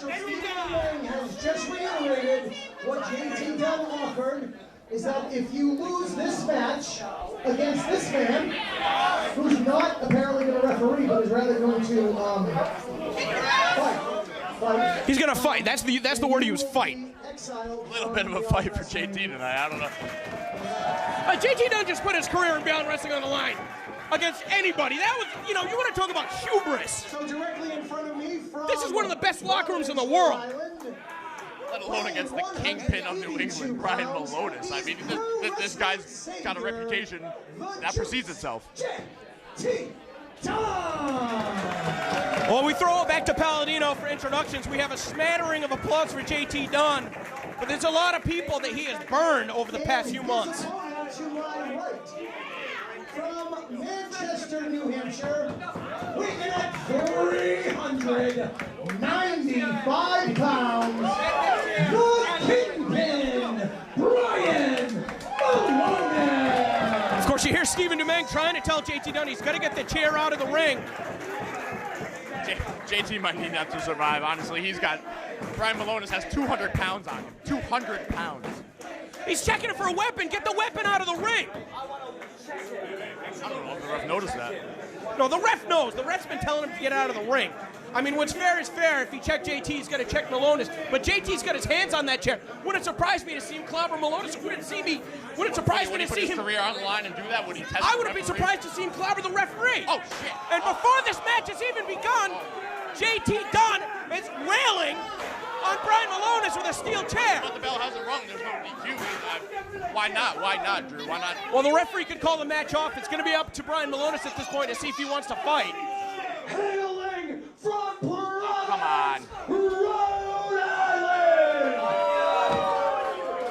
Dunn has just reiterated what JT Dunn offered, is that if you lose this match against this man, who's not apparently going to referee, but is rather going to fight. He's going to fight. That's the word he used, fight. A little bit of a fight for JT tonight. I don't know. JT Dunn just put his career in Beyond Wrestling on the line against anybody. That was, you know, you want to talk about hubris. So directly in front of me from this is one of the best locker rooms in the world. Let alone against the kingpin of New England, Brian Milonas. I mean, this guy's got a reputation that precedes itself. JT Dunn! Well, we throw it back to Palladino for introductions. We have a smattering of applause for JT Dunn, but there's a lot of people that he has burned over the past few months. To my right, from Manchester, New Hampshire, weighing at 395 pounds, the Kingpin, Brian Milonas! Of course, you hear Stephen Domingue trying to tell JT Dunn he's got to get the chair out of the ring. JT might need that to survive, honestly. Brian Milonas has 200 pounds on him. 200 pounds. He's checking it for a weapon. Get the weapon out of the ring. I don't know if the ref noticed that. No, the ref knows. The ref's been telling him to get out of the ring. I mean, what's fair is fair. If he checked JT, he's got to check Milonas. But JT's got his hands on that chair. Wouldn't surprise me to see him clobber Milonas. Wouldn't surprise me to see him. Would he put his career on the line and do that? Would he test I wouldn't be surprised to see him clobber the referee. Oh, shit. And before this match has even begun, JT Dunn is railing on Brian Milonas with a steel chair. But the bell hasn't rung. There's no DQ. Why not? Why not, Drew? Why not? Well, the referee could call the match off. It's going to be up to Brian Milonas at this point to see if he wants to fight. Hailing from Come on. Rhode Island,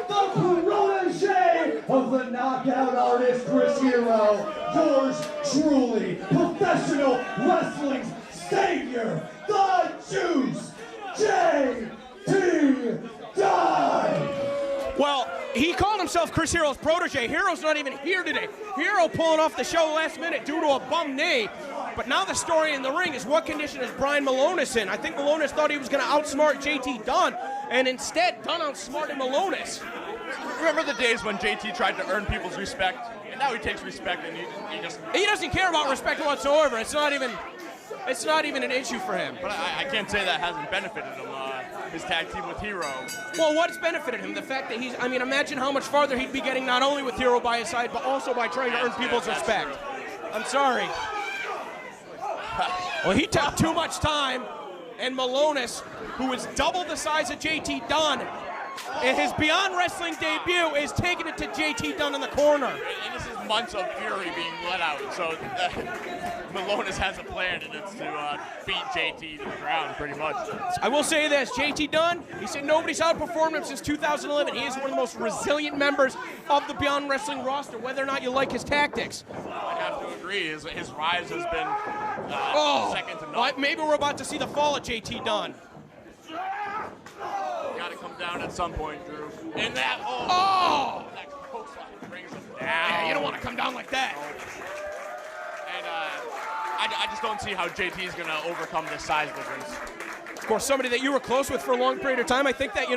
the protege of the knockout artist Chris Hero, yours truly, professional wrestling's savior, the Juice, JT Dunn. Well, he called himself Chris Hero's protege. Hero's not even here today. Hero pulling off the show last minute due to a bum knee. But now the story in the ring is what condition is Brian Milonas in? I think Milonas thought he was going to outsmart JT Dunn, and instead Dunn outsmarted Milonas. Remember the days when JT tried to earn people's respect? And now he takes respect and he just... He doesn't care about respect whatsoever. It's not even an issue for him. But I can't say that hasn't benefited him, his tag team with Hero. Well, what's benefited him? The fact that I mean, imagine how much farther he'd be getting not only with Hero by his side, but also by trying to earn people's respect. I'm sorry. Well, he took too much time, and Milonas, who is double the size of JT Dunn, in his Beyond Wrestling debut, is taking it to JT Dunn in the corner. And this is months of fury being let out, so Milonas has a plan, and it's to beat JT to the ground, pretty much. I will say this, JT Dunn, he said nobody's outperformed him since 2011. He is one of the most resilient members of the Beyond Wrestling roster, whether or not you like his tactics. I have to agree, his rise has been second to none. Maybe we're about to see the fall of JT Dunn. Got to come down at some point, Drew. And that, that coastline brings him down. Yeah, you don't want to come down like that. And I just don't see how JT is going to overcome this size difference. Of course, somebody that you were close with for a long period of time. I think that,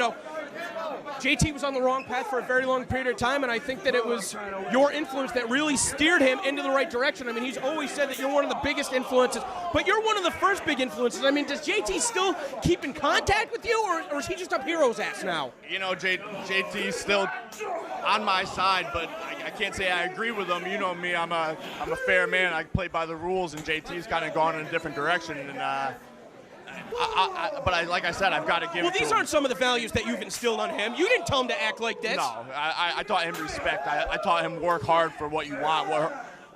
JT was on the wrong path for a very long period of time, and I think that it was your influence that really steered him into the right direction. I mean, he's always said that you're one of the biggest influences, but you're one of the first big influences. I mean, does JT still keep in contact with you, or is he just up Hero's ass now? JT's still on my side, but I can't say I agree with him. You know me, I'm a fair man. I play by the rules, and JT's kind of gone in a different direction, and like I said, I've got to give it to him. Well, these aren't some of the values that you've instilled on him. You didn't tell him to act like this. No, I taught him respect. I taught him work hard for what you want,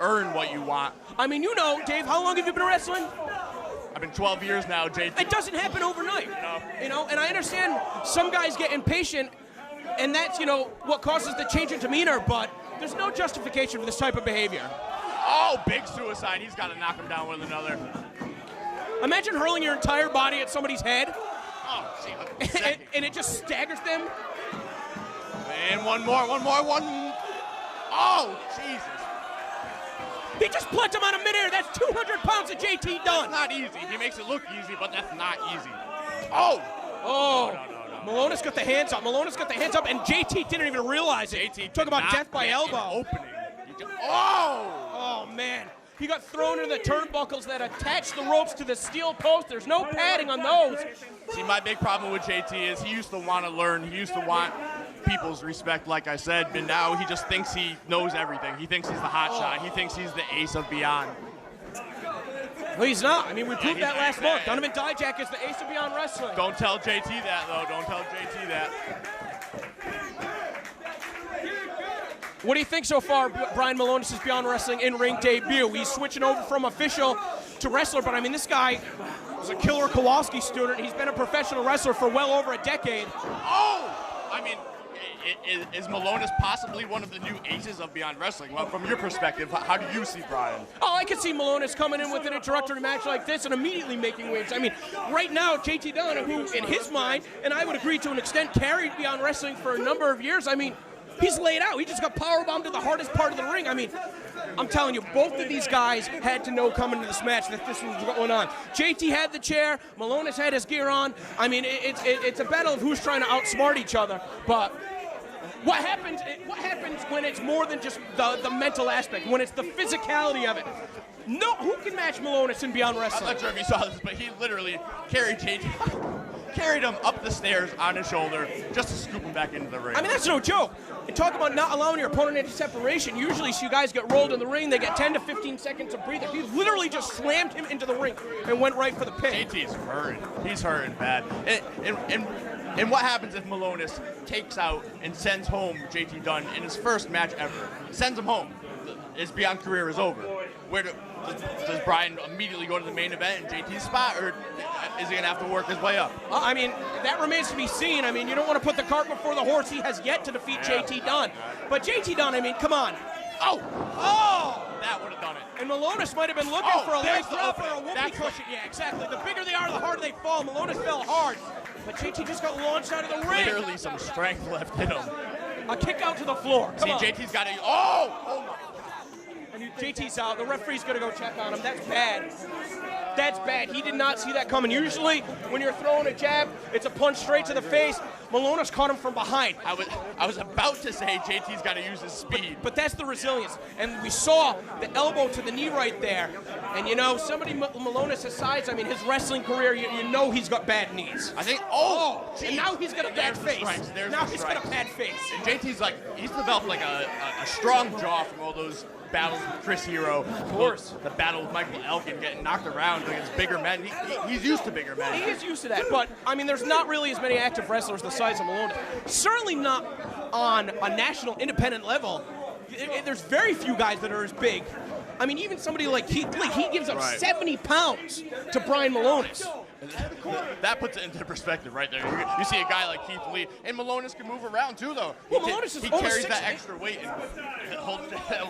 earn what you want. I mean, Dave, how long have you been wrestling? I've been 12 years now, JT. It doesn't happen overnight. No. And I understand some guys get impatient, and that's, what causes the change in demeanor, but there's no justification for this type of behavior. Oh, big suicide. He's got to knock him down with another. Imagine hurling your entire body at somebody's head. Oh, gee. And it just staggers them. And one more. Oh, Jesus. He just plucked him out of midair. That's 200 pounds of JT Dunn. That's not easy. He makes it look easy, but that's not easy. Oh, Oh. No. Milonas got the hands up. Milonas got the hands up, and JT didn't even realize it. JT Talk about death by elbow. Opening. Oh, man. He got thrown into the turnbuckles that attached the ropes to the steel post. There's no padding on those. See, my big problem with JT is he used to want to learn. He used to want people's respect, like I said, but now he just thinks he knows everything. He thinks he's the hot shot. He thinks he's the ace of Beyond. Well, he's not. I mean, we proved that last month. Donovan Dijak is the ace of Beyond Wrestling. Don't tell JT that, though. Don't tell JT that. What do you think so far, Brian Milonas' Beyond Wrestling in-ring debut? He's switching over from official to wrestler, but I mean, this guy was a Killer Kowalski student. He's been a professional wrestler for well over a decade. Oh! I mean, is Milonas possibly one of the new aces of Beyond Wrestling? Well, from your perspective, how do you see Brian? Oh, I could see Milonas coming in with an introductory match like this and immediately making waves. I mean, right now, JT Dunn, who in his mind, and I would agree to an extent, carried Beyond Wrestling for a number of years, I mean, he's laid out. He just got powerbombed to the hardest part of the ring. I mean, I'm telling you, both of these guys had to know coming into this match that this was going on. JT had the chair. Milonas had his gear on. I mean, it's a battle of who's trying to outsmart each other. But what happens when it's more than just the mental aspect, when it's the physicality of it? No, who can match Milonas in Beyond Wrestling? I'm not sure if you saw this, but he literally carried him up the stairs on his shoulder just to scoop him back into the ring. I mean, that's no joke. And talk about not allowing your opponent any separation. Usually, you guys get rolled in the ring, they get 10 to 15 seconds of breather. He literally just slammed him into the ring and went right for the pin. JT's hurting. He's hurting bad. And what happens if Milonas takes out and sends home JT Dunn in his first match ever? Sends him home. His Beyond career is over. Does Brian immediately go to the main event in JT's spot, or is he going to have to work his way up? I mean, that remains to be seen. I mean, you don't want to put the cart before the horse. He has yet to defeat JT Dunn. But JT Dunn, I mean, come on. Oh! That would have done it. And Milonas might have been looking for a leg drop or a whoopee cushion. Yeah, exactly. The bigger they are, the harder they fall. Milonas fell hard. But JT just got launched out of the ring. Clearly some strength left in him. A kick out to the floor. Come on. JT's got to... Oh my. And JT's out. The referee's going to go check on him. That's bad. That's bad. He did not see that coming. Usually, when you're throwing a jab, it's a punch straight to the face. Milonas caught him from behind. I was about to say JT's got to use his speed. But that's the resilience. And we saw the elbow to the knee right there. And, you know, somebody Milonas' size, I mean, his wrestling career, you know he's got bad knees. I think, and now he's got a bad face. Now he's got a bad face. And JT's like, he's developed like a strong jaw from all those battles with Chris Hero. Of course. The battle with Michael Elkin, getting knocked around against bigger men. He's used to bigger men. He is used to that. But, I mean, there's not really as many active wrestlers the size of Milonas. Certainly not on a national independent level. There's very few guys that are as big. I mean, even somebody like Keith Lee, he gives up 70 pounds to Brian Milonas. That puts it into perspective right there. You see a guy like Keith Lee, and Milonas can move around too, though. He carries that extra weight, and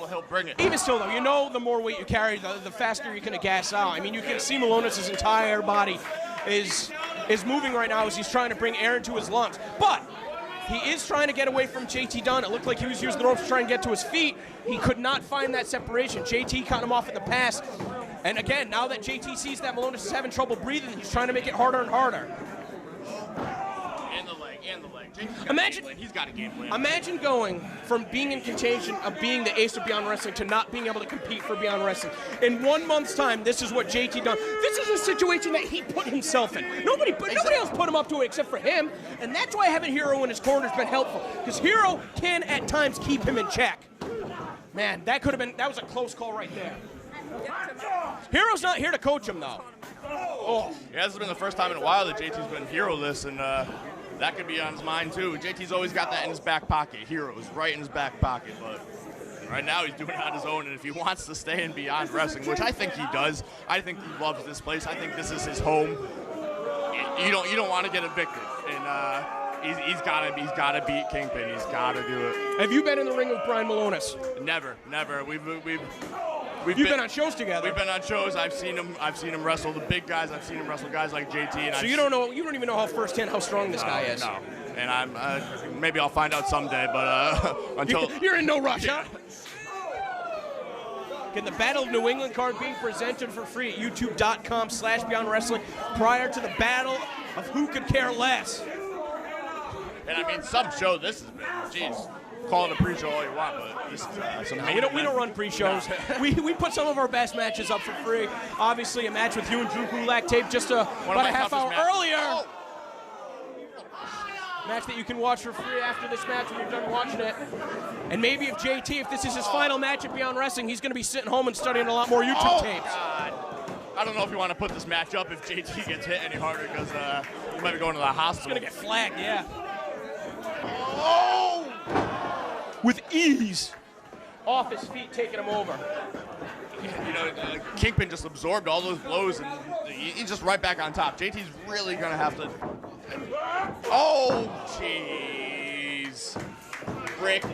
he'll bring it. Even still, though, you know the more weight you carry, the faster you're going to gas out. I mean, you can see Milonas' entire body is moving right now as he's trying to bring air into his lungs. But he is trying to get away from JT Dunn. It looked like he was using the ropes to try and get to his feet. He could not find that separation. JT cut him off in the past. And again, now that JT sees that Milonas is having trouble breathing, he's trying to make it harder and harder. And the leg. He's got a game plan. Imagine going from being in contention of being the ace of Beyond Wrestling to not being able to compete for Beyond Wrestling. In 1 month's time, this is what JT done. This is a situation that he put himself in. Nobody else put him up to it except for him, and that's why having Hero in his corner has been helpful, because Hero can at times keep him in check. Man, that was a close call right there. Hero's not here to coach him, though. Yeah, this has been the first time in a while that JT's been hero-less, and that could be on his mind, too. JT's always got that in his back pocket. Hero is right in his back pocket, but right now he's doing it on his own, and if he wants to stay in Beyond Wrestling, which I think he does, I think he loves this place. I think this is his home. You don't want to get evicted, and he's got to beat Kingpin. He's got to do it. Have you been in the ring with Brian Milonas? Never. You've been on shows together. We've been on shows. I've seen him wrestle the big guys. I've seen him wrestle guys like JT. And so you don't even know how strong this guy is. No. And I'm maybe I'll find out someday, but until you're in no rush, huh? Again, the Battle of New England card being presented for free at youtube.com/Beyond Wrestling. Prior to the battle of who could care less. And I mean, some show this has been, jeez, call it a pre-show all you want, but this is some We don't run pre-shows. we put some of our best matches up for free. Obviously, a match with you and Drew Gulak taped just about a half hour earlier. Oh. Match that you can watch for free after this match when you're done watching it. And maybe if JT, if this is his final match at Beyond Wrestling, he's going to be sitting home and studying a lot more YouTube tapes. God. I don't know if you want to put this match up if JT gets hit any harder because he might be going to the hospital. He's going to get flagged, yeah. Oh! With ease. Off his feet, taking him over. You know, Kingpin just absorbed all those blows, and he's just right back on top. JT's really going to have to... Oh, jeez. Brick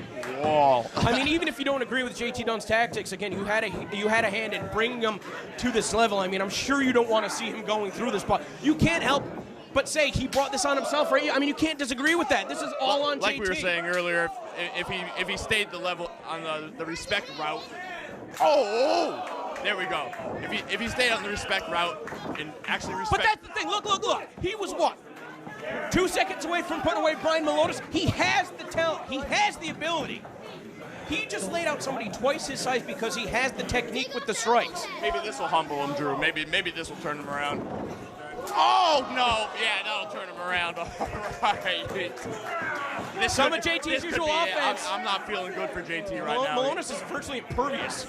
wall. I mean, even if you don't agree with JT Dunn's tactics, again, you had a hand in bringing him to this level. I mean, I'm sure you don't want to see him going through this, but you can't help but say he brought this on himself, right? I mean, you can't disagree with that. This is all on JT. Like we were saying earlier, if he stayed the level on the respect route. Oh, there we go. If he stayed on the respect route and actually respect. But that's the thing. Look. He was what? 2 seconds away from putting away Brian Milonas. He has the talent. He has the ability. He just laid out somebody twice his size because he has the technique with the strikes. Maybe this will humble him, Drew. Maybe this will turn him around. Oh, no. Yeah, that'll turn him around. All right. Some of JT's usual offense. I'm not feeling good for JT right now. Milonas is virtually impervious.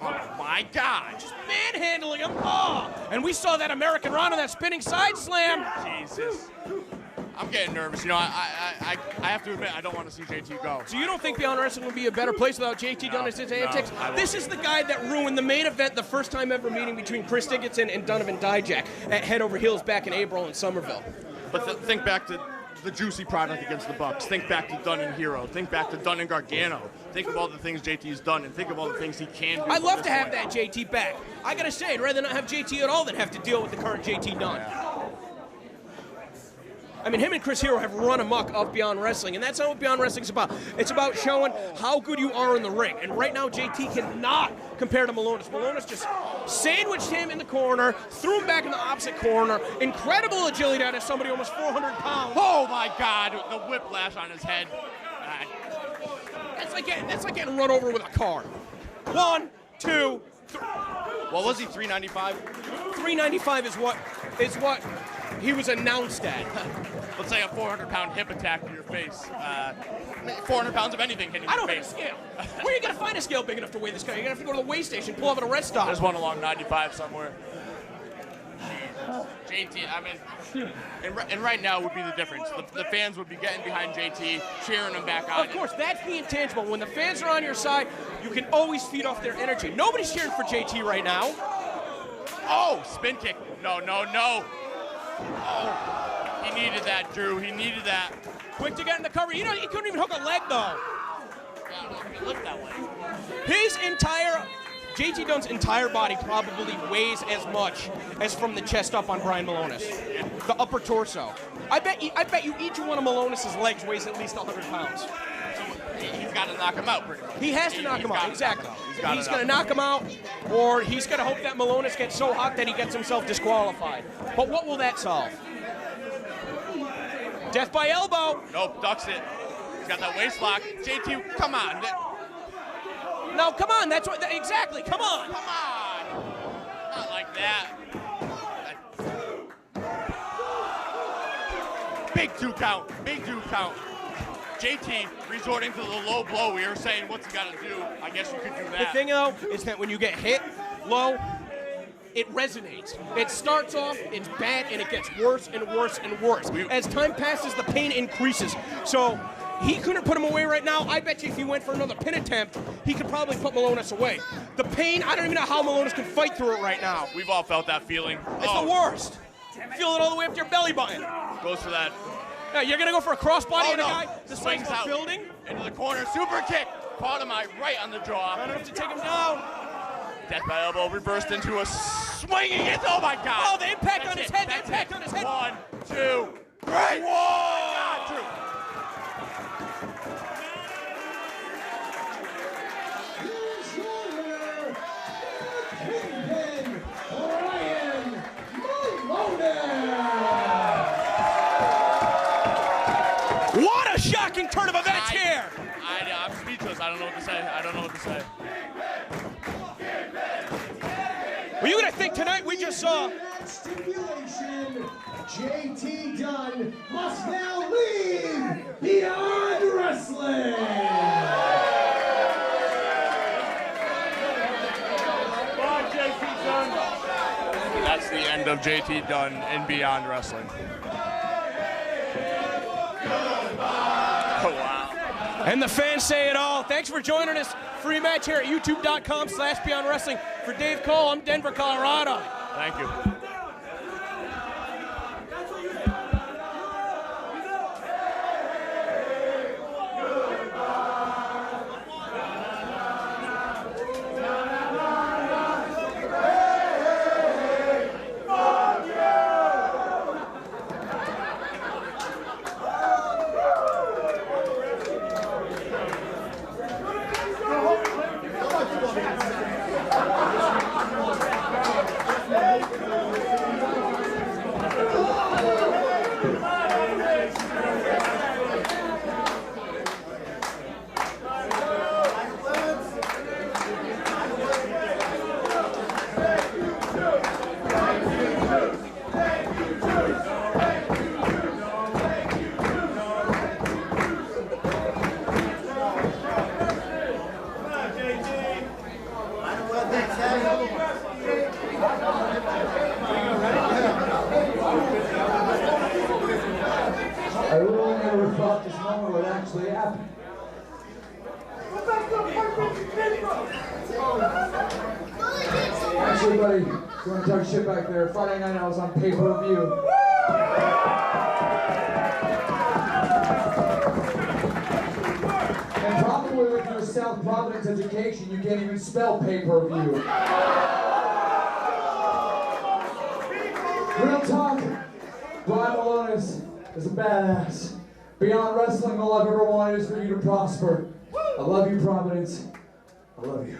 Oh, my God. Just manhandling him. Oh, and we saw that American Run on that spinning side slam. Jesus. I'm getting nervous. You know, I have to admit, I don't want to see JT go. So you don't think Beyond Wrestling would be a better place without JT Dunn as his antics? This is the guy that ruined the main event, the first time ever meeting between Chris Dickinson and Donovan Dijak at Head Over Heels back in April in Somerville. But think back to the juicy product against the Bucks. Think back to Dunn and Hero. Think back to Dunn and Gargano. Think of all the things JT's done, and think of all the things he can do. I'd love to have that JT back. I gotta say, I'd rather not have JT at all than have to deal with the current JT Dunn. Yeah. I mean, him and Chris Hero have run amok of Beyond Wrestling, and that's not what Beyond Wrestling's about. It's about showing how good you are in the ring. And right now, JT cannot compare to Milonas. Milonas just sandwiched him in the corner, threw him back in the opposite corner. Incredible agility out of somebody almost 400 pounds. Oh, my God. The whiplash on his head. That's like getting run over with a car. 1, 2, 3. What was he, 395? 395 is what he was announced at. Let's say a 400-pound hip attack to your face. 400 pounds of anything hitting your face. I don't have a scale. Where are you going to find a scale big enough to weigh this guy? You're going to have to go to the weigh station, pull up at a rest stop. There's one along 95 somewhere. JT, I mean, and right now would be the difference. The fans would be getting behind JT, cheering him back on. Of course, that's the intangible. When the fans are on your side, you can always feed off their energy. Nobody's cheering for JT right now. Oh, spin kick. No. Oh, he needed that, Drew. He needed that. Quick to get in the cover. You know, he couldn't even hook a leg, though. He looked that way. JT Dunn's entire body probably weighs as much as from the chest up on Brian Milonas. The upper torso. I bet you each one of Milonas' legs weighs at least 100 pounds. He's got to knock him out pretty much. He has to knock him out, exactly. He's going to knock him out, or he's going to hope that Milonas gets so hot that he gets himself disqualified. But what will that solve? Death by elbow. Nope, ducks it. He's got that waist lock. JT, come on. No, come on. That's what. Exactly. Come on. Come on. Not like that. Big two count. JT resorting to the low blow. We were saying, what's he got to do? I guess you could do that. The thing, though, is that when you get hit low, it resonates. It starts off, it's bad, and it gets worse and worse and worse. As time passes, the pain increases. So he couldn't put him away right now. I bet you if he went for another pin attempt, he could probably put Milonas away. The pain, I don't even know how Milonas can fight through it right now. We've all felt that feeling. It's the worst. Feel it all the way up to your belly button. Goes for that. Yeah, you're going to go for a crossbody and a guy the swings out building? Into the corner. Super kick. Caught him right on the jaw. Not enough to take him down. Death by elbow reversed into a swinging it. Oh, my God. Oh, the impact on his head. The impact on his head. 1, 2, 3. Whoa. Here's your winner, Kingpin Brian Milonas. shocking turn of events here. I'm speechless. I don't know what to say. I don't know what to say. Well, you're going to think tonight we just saw... That stipulation, JT Dunn must now leave Beyond Wrestling. That's the end of JT Dunn in Beyond Wrestling. Oh, wow. And the fans say it all. Thanks for joining us. Free match here at youtube.com/Beyond Wrestling. For Dave Cole, I'm Denver, Colorado. Thank you. I really never thought this moment would actually happen. Actually, buddy, you want to talk shit back there? Friday night I was on pay-per-view. And probably with your South Providence education, you can't even spell pay-per-view. Real talk, Brian Milonas is a badass. Beyond Wrestling, all I've ever wanted is for you to prosper. I love you, Providence. I love you.